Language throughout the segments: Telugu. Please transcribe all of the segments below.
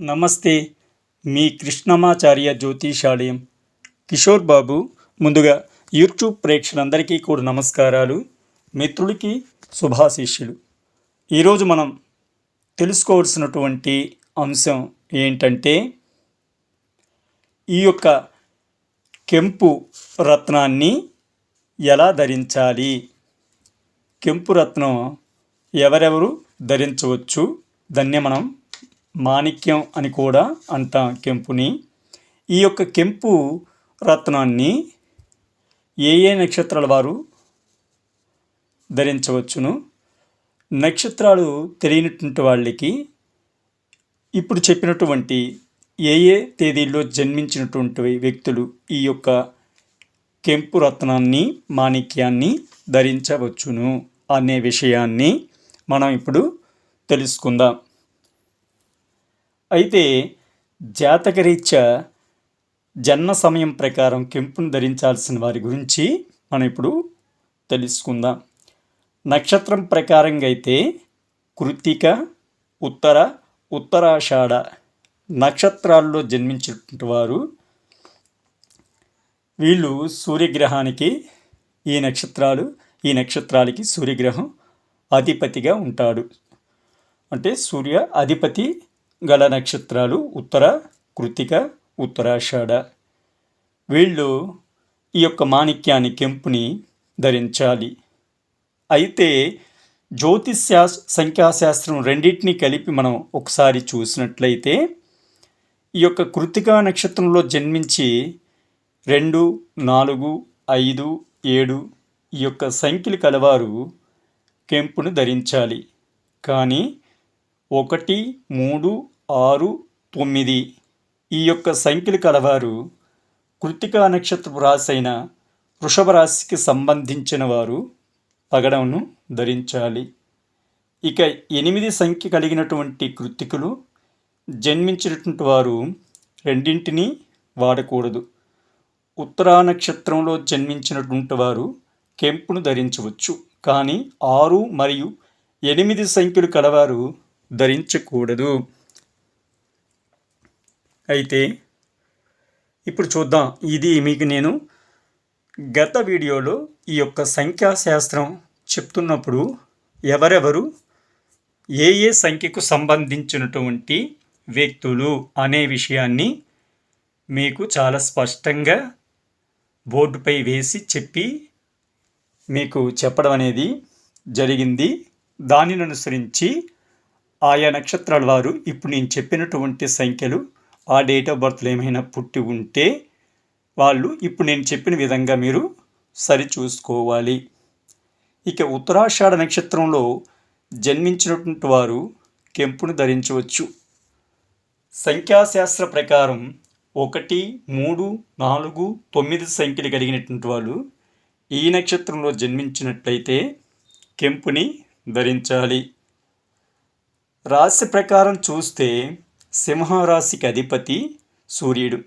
నమస్తే. మీ కృష్ణమాచార్య జ్యోతిషాలయం కిషోర్ బాబు. ముందుగా యూట్యూబ్ ప్రేక్షకులందరికీ కూడా నమస్కారాలు, మిత్రులకి శుభాశీస్సులు. ఈరోజు మనం తెలుసుకోవాల్సినటువంటి అంశం ఏంటంటే, ఈ యొక్క కెంపు రత్నాన్ని ఎలా ధరించాలి, కెంపు రత్నం ఎవరెవరు ధరించవచ్చు, దాన్నే మనం మాణిక్యం అని కూడా అంటాం కెంపుని. ఈ యొక్క కెంపు రత్నాన్ని ఏ నక్షత్రాల వారు ధరించవచ్చును? నక్షత్రాలు తెలియనటువంటి వాళ్ళకి ఇప్పుడు చెప్పినటువంటి ఏ తేదీల్లో జన్మించినటువంటి వ్యక్తులు ఈ యొక్క కెంపు రత్నాన్ని, మాణిక్యాన్ని ధరించవచ్చును అనే విషయాన్ని మనం ఇప్పుడు తెలుసుకుందాం. అయితే జాతకరీత్యా జన్మ సమయం ప్రకారం కెంపును ధరించాల్సిన వారి గురించి మనం ఇప్పుడు తెలుసుకుందాం. నక్షత్రం ప్రకారంగా అయితే కృత్తిక, ఉత్తరాషాఢ నక్షత్రాల్లో జన్మించినటువంటి వారు, వీళ్ళు సూర్యగ్రహానికి ఈ నక్షత్రాలకి సూర్యగ్రహం అధిపతిగా ఉంటాడు. అంటే సూర్య అధిపతి గల నక్షత్రాలు ఉత్తర, కృత్తిక, ఉత్తరాషాఢ. వీళ్ళు ఈ యొక్క మాణిక్యాన్ని, కెంపుని ధరించాలి. అయితే సంఖ్యాశాస్త్రం రెండింటినీ కలిపి మనం ఒకసారి చూసినట్లయితే, ఈ యొక్క కృత్తికా నక్షత్రంలో జన్మించి 2, 4, 5, 7 ఈ యొక్క సంఖ్యలు కలవారు కెంపును ధరించాలి. కానీ 1, 3, 6, 9 ఈ యొక్క సంఖ్యలు కలవారు కృత్తికా నక్షత్రపు రాశి అయిన వృషభ రాశికి సంబంధించిన వారు పగడమును ధరించాలి. ఇక 8 సంఖ్య కలిగినటువంటి కృత్తికులు జన్మించినటువంటి వారు రెండింటినీ వాడకూడదు. ఉత్తరా నక్షత్రంలో జన్మించినటువంటి వారు కెంపును ధరించవచ్చు. కానీ 6 మరియు 8 సంఖ్యలు కలవారు ధరించకూడదు. అయితే ఇప్పుడు చూద్దాం. ఇది మీకు నేను గత వీడియోలో ఈ యొక్క సంఖ్యాశాస్త్రం చెప్తున్నప్పుడు ఎవరెవరు ఏ సంఖ్యకు సంబంధించినటువంటి వ్యక్తులు అనే విషయాన్ని మీకు చాలా స్పష్టంగా బోర్డుపై వేసి చెప్పి మీకు చెప్పడం అనేది జరిగింది. దానిని అనుసరించి ఆయా నక్షత్రాల వారు ఇప్పుడు నేను చెప్పినటువంటి సంఖ్యలు, ఆ డేట్ ఆఫ్ బర్త్లు ఏమైనా పుట్టి ఉంటే వాళ్ళు ఇప్పుడు నేను చెప్పిన విధంగా మీరు సరిచూసుకోవాలి. ఇక ఉత్తరాషాఢ నక్షత్రంలో జన్మించినటువంటి వారు కెంపును ధరించవచ్చు. సంఖ్యాశాస్త్ర ప్రకారం 1, 3, 4, 9 సంఖ్యలు కలిగినటువంటి వాళ్ళు ఈ నక్షత్రంలో జన్మించినట్లయితే కెంపుని ధరించాలి. రాశి ప్రకారం చూస్తే సింహరాశికి అధిపతి సూర్యుడు.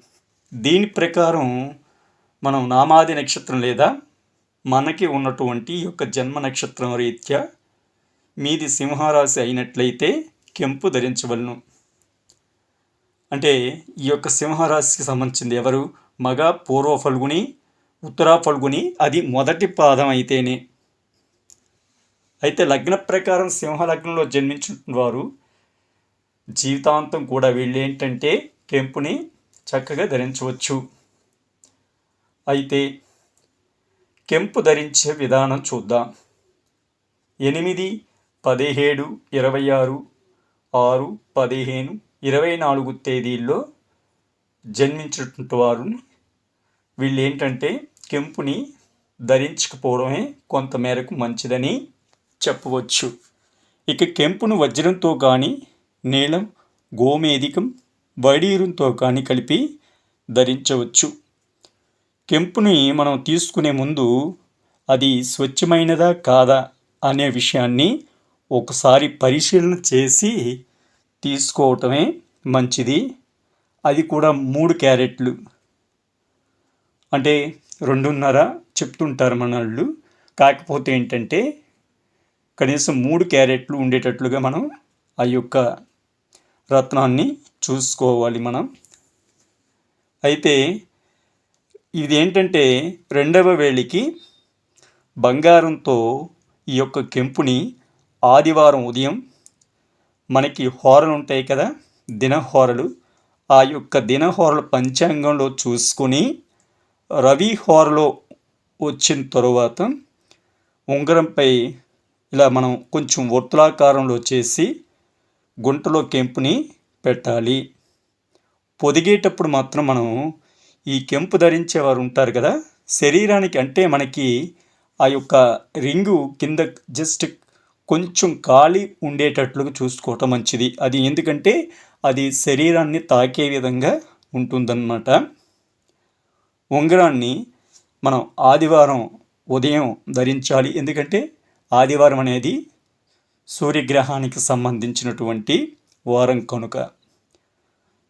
దీని ప్రకారం మనం నామాది నక్షత్రం లేదా మనకి ఉన్నటువంటి ఈ యొక్క జన్మ నక్షత్రం రీత్యా మీది సింహరాశి అయినట్లయితే కెంపు ధరించవలను. అంటే ఈ యొక్క సింహరాశికి సంబంధించింది ఎవరు? మగ, పూర్వ ఫల్గుని, ఉత్తరా ఫల్గుని, అది మొదటి పాదం అయితేనే. అయితే లగ్న ప్రకారం సింహ లగ్నంలో జన్మించిన వారు జీవితాంతం కూడా వీళ్ళు ఏంటంటే కెంపుని చక్కగా ధరించవచ్చు. అయితే కెంపు ధరించే విధానం చూద్దాం. 8, 17, 26, 6, 15, 24 తేదీల్లో జన్మించినటువంటి వారు వీళ్ళు ఏంటంటే కెంపుని ధరించకపోవడమే కొంతమేరకు మంచిదని చెప్పవచ్చు. ఇక కెంపును వజ్రంతో కానీ, నీలం, గోమేధికం, వైడూర్యంతో కానీ కలిపి ధరించవచ్చు. కెంపుని మనం తీసుకునే ముందు అది స్వచ్ఛమైనదా కాదా అనే విషయాన్ని ఒకసారి పరిశీలన చేసి తీసుకోవటమే మంచిది. అది కూడా 3 క్యారెట్లు, అంటే 2.5 చెప్తుంటారు మన వాళ్ళు. కాకపోతే ఏంటంటే కనీసం 3 క్యారెట్లు ఉండేటట్లుగా మనం ఆ యొక్క రత్నాన్ని చూసుకోవాలి మనం. అయితే ఇదేంటంటే రెండవ వేలికి బంగారంతో ఈ యొక్క కెంపుని ఆదివారం ఉదయం మనకి హోరలు ఉంటాయి కదా, దినహోరలు, ఆ యొక్క దినహోరలు పంచాంగంలో చూసుకుని రవి హోరలో వచ్చిన తరువాత ఉంగరంపై ఇలా మనం కొంచెం వర్తులాకారంలో చేసి గుంటలో కెంపుని పెట్టాలి. పొదిగేటప్పుడు మాత్రం మనం ఈ కెంపు ధరించేవారు ఉంటారు కదా, శరీరానికి అంటే మనకి ఆ యొక్క రింగు కింద జస్ట్ కొంచెం ఖాళీ ఉండేటట్లుగా చూసుకోవటం మంచిది. అది ఎందుకంటే అది శరీరాన్ని తాకే విధంగా ఉంటుందన్నమాట. ఉంగరాన్ని మనం ఆదివారం ఉదయం ధరించాలి. ఎందుకంటే ఆదివారం అనేది సూర్యగ్రహానికి సంబంధించినటువంటి వారం కనుక.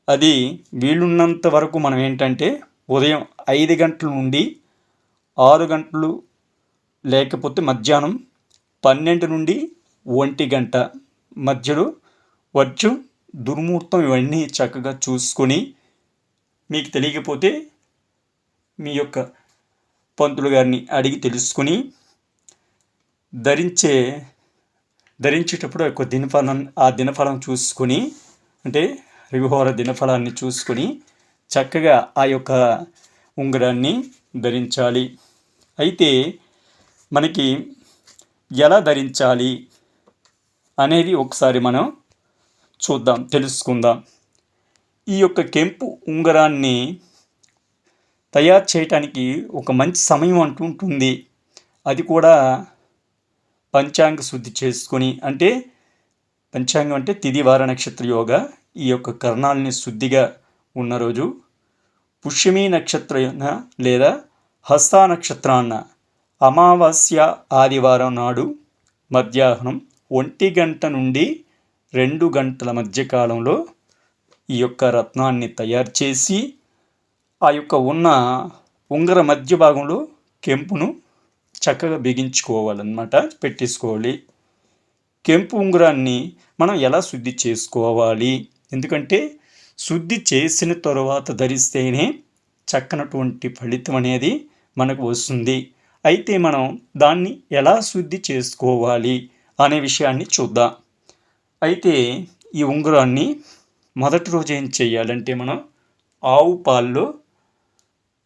అది వీలున్నంత వరకు మనం ఏంటంటే ఉదయం 5 గంటల నుండి 6 గంటలు, లేకపోతే మధ్యాహ్నం 12 నుండి 1 గంట మధ్యలో వచ్చు దుర్ముహూర్తం ఇవన్నీ చక్కగా చూసుకొని, మీకు తెలియకపోతే మీ యొక్క పంతులు గారిని అడిగి తెలుసుకుని ధరించేటప్పుడు ఆ దినఫలం చూసుకొని, అంటే రవిహోర దినఫలాన్ని చూసుకొని చక్కగా ఆ యొక్క ఉంగరాన్ని ధరించాలి. అయితే మనకి ఎలా ధరించాలి అనేది ఒకసారి మనం తెలుసుకుందాం. ఈ యొక్క కెంపు ఉంగరాన్ని తయారు చేయటానికి ఒక మంచి సమయం అంటూ ఉంటుంది. అది కూడా పంచాంగ శుద్ధి చేసుకొని, అంటే పంచాంగం అంటే తిథి వార నక్షత్ర యోగా, ఈ యొక్క కర్ణాలని శుద్ధిగా ఉన్న రోజు పుష్యమీ నక్షత్రాన లేదా హస్త నక్షత్రాన్న అమావాస్య ఆదివారం నాడు మధ్యాహ్నం 1 గంట నుండి 2 గంటల మధ్యకాలంలో ఈ యొక్క రత్నాన్ని తయారు చేసి ఆ యొక్క ఉన్న ఉంగర మధ్య భాగంలో కెంపును చక్కగా బిగించుకోవాలన్నమాట, పెట్టేసుకోవాలి. కెంపు ఉంగరాన్ని మనం ఎలా శుద్ధి చేసుకోవాలి? ఎందుకంటే శుద్ధి చేసిన తరువాత ధరిస్తేనే చక్కనటువంటి ఫలితం అనేది మనకు వస్తుంది. అయితే మనం దాన్ని ఎలా శుద్ధి చేసుకోవాలి అనే విషయాన్ని చూద్దాం. అయితే ఈ ఉంగరాన్ని మొదటి రోజు ఏం చేయాలంటే మనం ఆవు పాల్లో,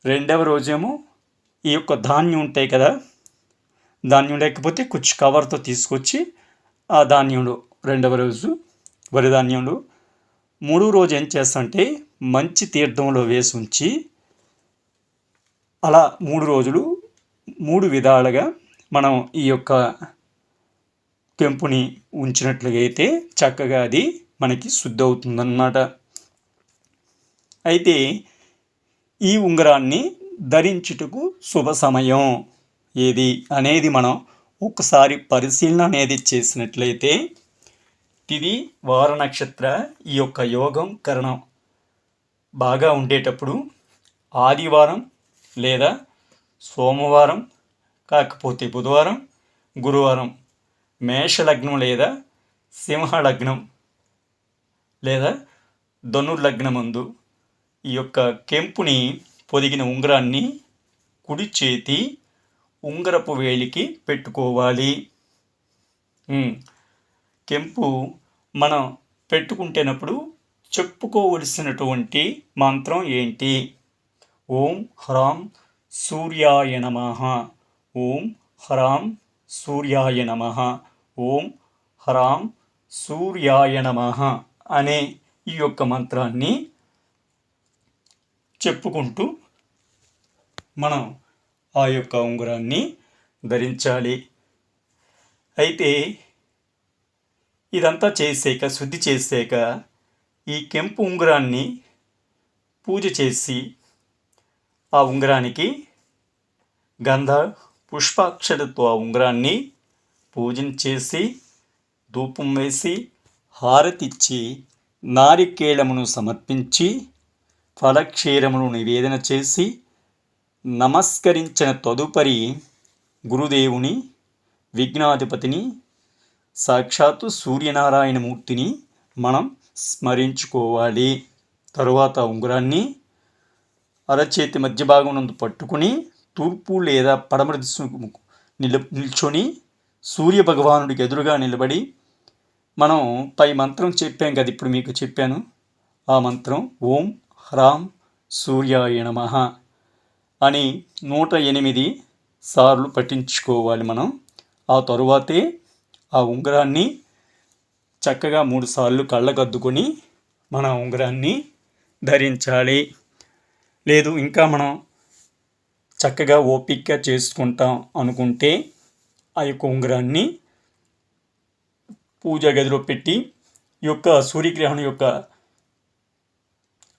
రెండవ రోజేమో ఈ యొక్క ధాన్యం ఉంటాయి కదా, ధాన్యం లేకపోతే కొంచెం కవర్తో తీసుకొచ్చి ఆ ధాన్యంలో రెండవ రోజు వరి ధాన్యంలో, మూడో రోజు ఏం చేస్తామంటే మంచి తీర్థంలో వేసి ఉంచి అలా 3 రోజులు 3 విధాలుగా మనం ఈ యొక్క కెంపుని ఉంచినట్లుగా అయితే చక్కగా అది మనకి శుద్ధి అవుతుందన్నమాట. అయితే ఈ ఉంగరాన్ని ధరించుటకు శుభ సమయం ఏది అనేది మనం ఒకసారి పరిశీలన అనేది చేసినట్లయితే తిథి వార నక్షత్ర ఈ యొక్క యోగం కరణం బాగా ఉండేటప్పుడు ఆదివారం లేదా సోమవారం, కాకపోతే బుధవారం, గురువారం, మేషలగ్నం లేదా సింహలగ్నం లేదా ధనుర్లగ్నమందు ఈ యొక్క కెంపుని పొదిగిన ఉంగరాన్ని కుడి చేతి ఉంగరపు వేలికి పెట్టుకోవాలి. కెంపు మనం పెట్టుకుంటేనప్పుడు చెప్పుకోవలసినటువంటి మంత్రం ఏంటి? ఓం హ్రాం సూర్యాయ నమః, ఓం హ్రాం సూర్యాయ నమః, ఓం హ్రాం సూర్యాయ నమః అనే ఈ యొక్క మంత్రాన్ని చెప్పుకుంటూ మనం ఆ యొక్క ఉంగరాన్ని ధరించాలి. అయితే ఇదంతా చేసాక, శుద్ధి చేసాక ఈ కెంపు ఉంగరాన్ని పూజ చేసి ఆ ఉంగరానికి గంధ పుష్పాక్షతతో ఆ ఉంగరాన్ని పూజన చేసి ధూపం వేసి హారతిచ్చి నారికేళమును సమర్పించి ఫలక్షీరమును నివేదన చేసి నమస్కరించిన తదుపరి గురుదేవుని, విఘ్నాధిపతిని, సాక్షాత్తు సూర్యనారాయణమూర్తిని మనం స్మరించుకోవాలి. తరువాత ఉంగరాన్ని అరచేతి మధ్య భాగం నందు పట్టుకుని తూర్పు లేదా పడమర దిశకు నిల్చొని సూర్య భగవానుడికి ఎదురుగా నిలబడి మనం పై మంత్రం చెప్పాం కదా, ఇప్పుడు మీకు చెప్పాను. ఆ మంత్రం ఓం హ్రాం సూర్యాయ నమః అని 108 సార్లు పఠించుకోవాలి మనం. ఆ తరువాతే ఆ ఉంగరాన్ని చక్కగా 3 సార్లు కళ్ళకద్దుకొని మన ఉంగరాన్ని ధరించాలి. లేదు ఇంకా మనం చక్కగా ఓపికగా చేసుకుంటాం అనుకుంటే ఆ యొక్క ఉంగరాన్ని పూజా గదిలో పెట్టి ఈ యొక్క సూర్యగ్రహణం యొక్క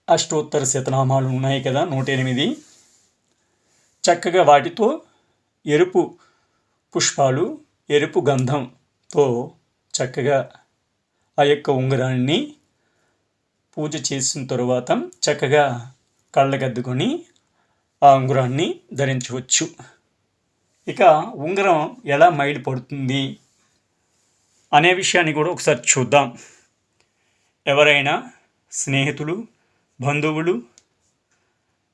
అష్టోత్తర శతనామాలు ఉన్నాయి కదా 108, చక్కగా వాటితో ఎరుపు పుష్పాలు, ఎరుపు గంధంతో చక్కగా ఆ యొక్క ఉంగరాన్ని పూజ చేసిన తరువాత చక్కగా కళ్ళకద్దుకొని ఆ ఉంగరాన్ని ధరించవచ్చు. ఇక ఉంగరం ఎలా మైలు పడుతుంది అనే విషయాన్ని కూడా ఒకసారి చూద్దాం. ఎవరైనా స్నేహితులు, బంధువులు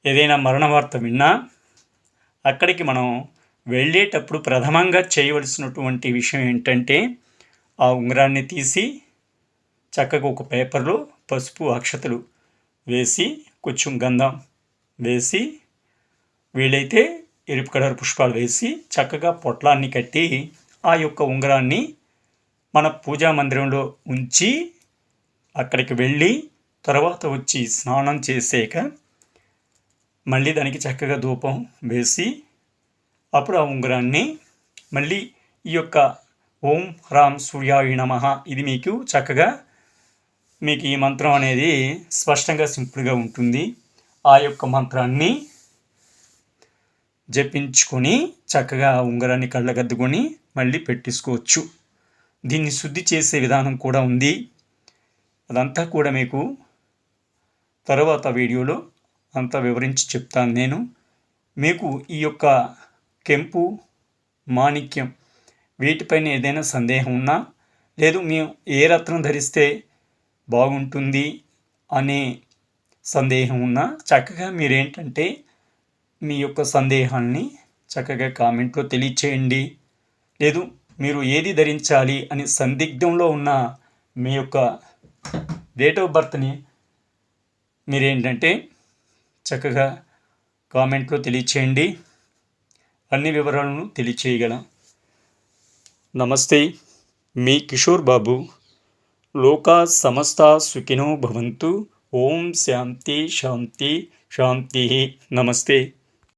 ఏదైనా మరణ వార్త విన్నా అక్కడికి మనం వెళ్ళేటప్పుడు ప్రథమంగా చేయవలసినటువంటి విషయం ఏంటంటే ఆ ఉంగరాన్ని తీసి చక్కగా ఒక పేపర్లో పసుపు అక్షతలు వేసి కొంచెం గంధం వేసి వీలైతే ఎరుపు కలర్ పుష్పాలు వేసి చక్కగా పొట్లాన్ని కట్టి ఆ యొక్క ఉంగరాన్ని మన పూజా మందిరంలో ఉంచి అక్కడికి వెళ్ళి తర్వాత వచ్చి స్నానం చేసాక మళ్ళీ దానికి చక్కగా ధూపం వేసి అప్పుడు ఆ ఉంగరాన్ని మళ్ళీ ఈ యొక్క ఓం హ్రాం సూర్యాయ నమః ఇది మీకు చక్కగా మీకు ఈ మంత్రం అనేది స్పష్టంగా సింపుల్గా ఉంటుంది. ఆ యొక్క మంత్రాన్ని జపించుకొని చక్కగా ఉంగరాన్ని కళ్ళకద్దుకొని మళ్ళీ పెట్టేసుకోవచ్చు. దీన్ని శుద్ధి చేసే విధానం కూడా ఉంది. అదంతా కూడా మీకు తర్వాత వీడియోలో అంతా వివరించి చెప్తాను నేను. మీకు ఈ యొక్క కెంపు, మాణిక్యం వీటిపైన ఏదైనా సందేహం ఉన్నా, లేదు మేము ఏ రత్నం ధరిస్తే బాగుంటుంది అనే సందేహం ఉన్నా చక్కగా మీరేంటంటే మీ యొక్క సందేహాన్ని చక్కగా కామెంట్లో తెలియచేయండి. లేదు మీరు ఏది ధరించాలి అని సందిగ్ధంలో ఉన్న మీ యొక్క డేట్ ఆఫ్ బర్త్ని మీరేంటంటే చక్కగా కామెంట్లో తెలియచేయండి. అన్ని వివరాలను తెలియచేయగలం. నమస్తే, మీ కిషోర్ బాబు. లోకా సమస్తా సుఖినో భవంతు. ఓం శాంతి శాంతి శాంతి. నమస్తే.